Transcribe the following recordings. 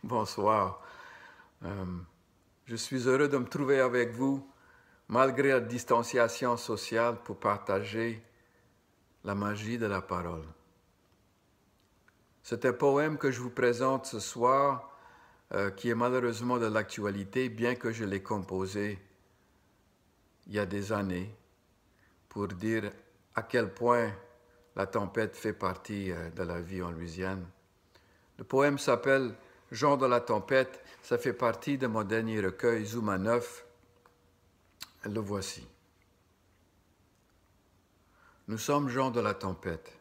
Bonsoir. Je suis heureux de me trouver avec vous, malgré la distanciation sociale, pour partager la magie de la parole. C'est un poème que je vous présente ce soir, qui est malheureusement de l'actualité, bien que je l'ai composé il y a des années, pour dire à quel point la tempête fait partie de la vie en Louisiane. Le poème s'appelle « Jean de la tempête ». Ça fait partie de mon dernier recueil, Zouma 9. Le voici. Nous sommes gens de la tempête,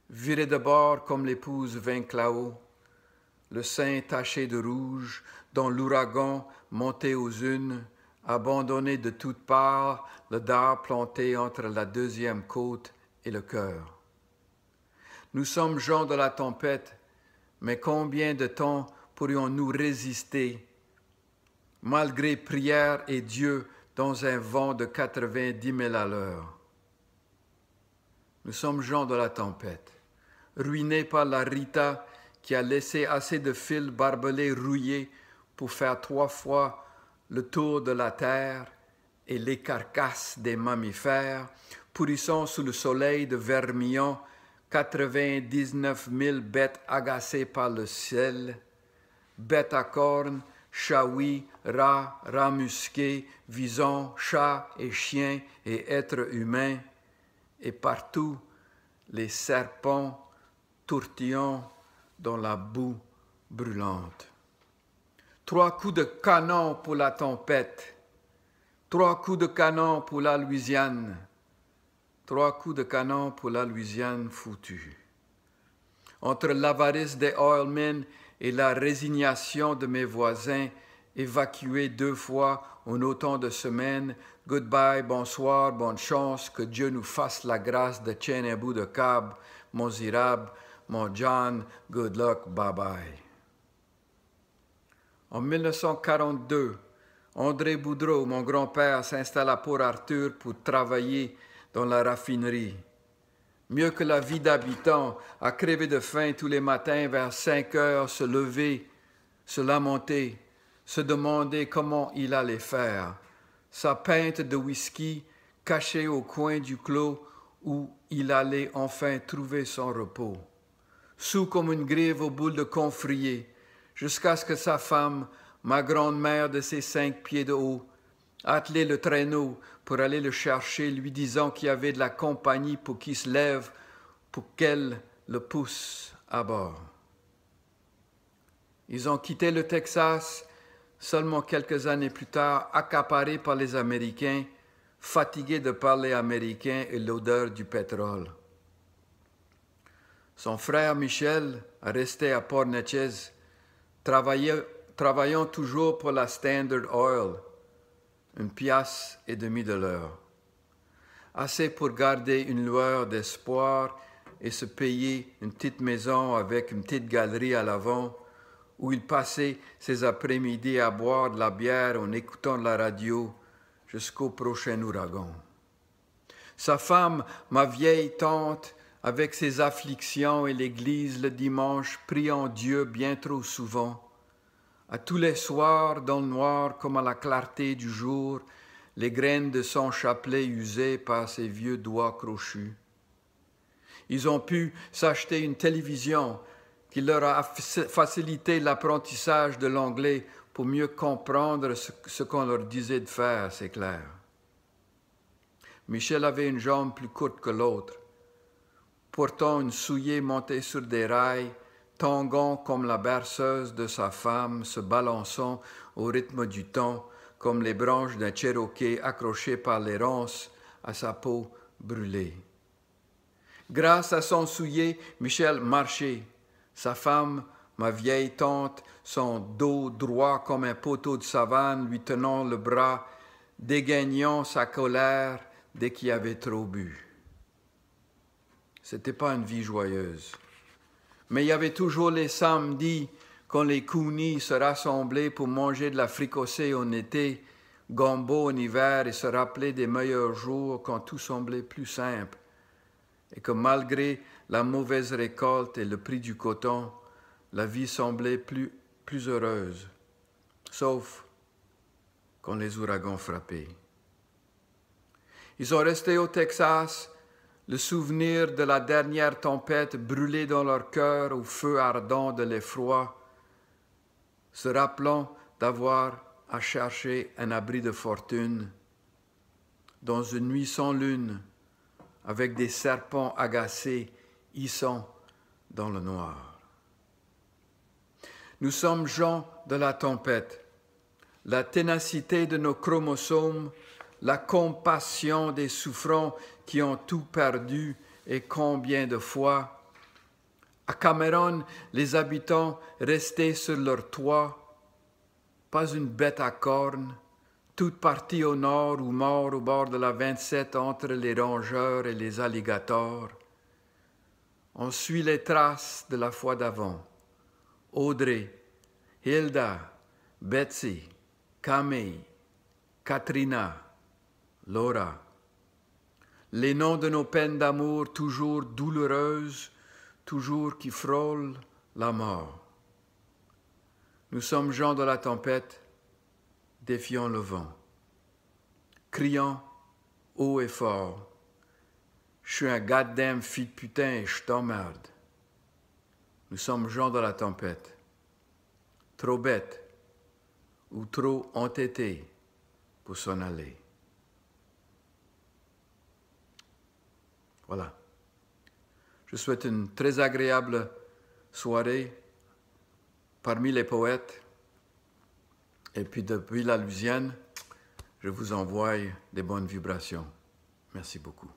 virés de bord comme l'épouse Vinclao, le sein taché de rouge, dont l'ouragan monté aux unes, abandonné de toutes parts, le dard planté entre la deuxième côte et le cœur. Nous sommes gens de la tempête, mais combien de temps pourrions-nous résister, malgré prière et Dieu, dans un vent de 90 000 à l'heure? Nous sommes gens de la tempête, ruinés par la Rita qui a laissé assez de fils barbelés rouillés pour faire 3 fois le tour de la terre, et les carcasses des mammifères, pourrissant sous le soleil de vermillon 99 000 bêtes agacées par le sel, bêtes à cornes, chaouis, rats, rats musqués, visons, chats et chiens et êtres humains, et partout les serpents tourtillons dans la boue brûlante. 3 coups de canon pour la tempête, 3 coups de canon pour la Louisiane, 3 coups de canon pour la Louisiane foutue. Entre l'avarice des oilmen et la résignation de mes voisins, évacués 2 fois en autant de semaines, goodbye, bonsoir, bonne chance, que Dieu nous fasse la grâce de tienne un bout de câble, mon Zirab, mon John, good luck, bye bye. En 1942, André Boudreau, mon grand-père, s'installa à Port-Arthur pour travailler dans la raffinerie. Mieux que la vie d'habitant, à crever de faim tous les matins vers 5 heures, se lever, se lamenter, se demander comment il allait faire. Sa pinte de whisky cachée au coin du clos où il allait enfin trouver son repos. Sous comme une grive aux boules de confrier, jusqu'à ce que sa femme, ma grand-mère de ses 5 pieds de haut, attelait le traîneau pour aller le chercher, lui disant qu'il y avait de la compagnie pour qu'il se lève, pour qu'elle le pousse à bord. Ils ont quitté le Texas seulement quelques années plus tard, accaparés par les Américains, fatigués de parler américain et l'odeur du pétrole. Son frère Michel, resté à Port Neches, travaillant toujours pour la Standard Oil, 1,5 piastre de l'heure. Assez pour garder une lueur d'espoir et se payer une petite maison avec une petite galerie à l'avant où il passait ses après-midi à boire de la bière en écoutant de la radio jusqu'au prochain ouragan. Sa femme, ma vieille tante, avec ses afflictions et l'église le dimanche, priant Dieu bien trop souvent. À tous les soirs, dans le noir comme à la clarté du jour, les graines de son chapelet usées par ses vieux doigts crochus. Ils ont pu s'acheter une télévision qui leur a facilité l'apprentissage de l'anglais pour mieux comprendre ce qu'on leur disait de faire, c'est clair. Michel avait une jambe plus courte que l'autre, portant une soulier montée sur des rails, tanguant comme la berceuse de sa femme, se balançant au rythme du temps, comme les branches d'un Cherokee accrochées par les ronces à sa peau brûlée. Grâce à son soulier, Michel marchait. Sa femme, ma vieille tante, son dos droit comme un poteau de savane, lui tenant le bras, dégainant sa colère dès qu'il avait trop bu. C'était pas une vie joyeuse. Mais il y avait toujours les samedis, quand les Coonies se rassemblaient pour manger de la fricassée en été, gombo en hiver et se rappelaient des meilleurs jours quand tout semblait plus simple. Et que malgré la mauvaise récolte et le prix du coton, la vie semblait plus heureuse, sauf quand les ouragans frappaient. Ils sont restés au Texas, le souvenir de la dernière tempête brûlé dans leur cœur au feu ardent de l'effroi, se rappelant d'avoir à chercher un abri de fortune dans une nuit sans lune, avec des serpents agacés hissant dans le noir. Nous sommes gens de la tempête. La ténacité de nos chromosomes, la compassion des souffrants qui ont tout perdu et combien de fois. À Cameron, les habitants restés sur leur toit, pas une bête à cornes, toute partie au nord ou mort au bord de la 27 entre les rongeurs et les alligators. On suit les traces de la fois d'avant. Audrey, Hilda, Betsy, Camille, Katrina, Laura. Les noms de nos peines d'amour toujours douloureuses, toujours qui frôlent la mort. Nous sommes gens de la tempête, défiant le vent, criant haut et fort. Je suis un goddamn fille de putain et je t'emmerde. Nous sommes gens de la tempête, trop bêtes ou trop entêtés pour s'en aller. Voilà. Je souhaite une très agréable soirée parmi les poètes. Et puis depuis la Louisiane, je vous envoie des bonnes vibrations. Merci beaucoup.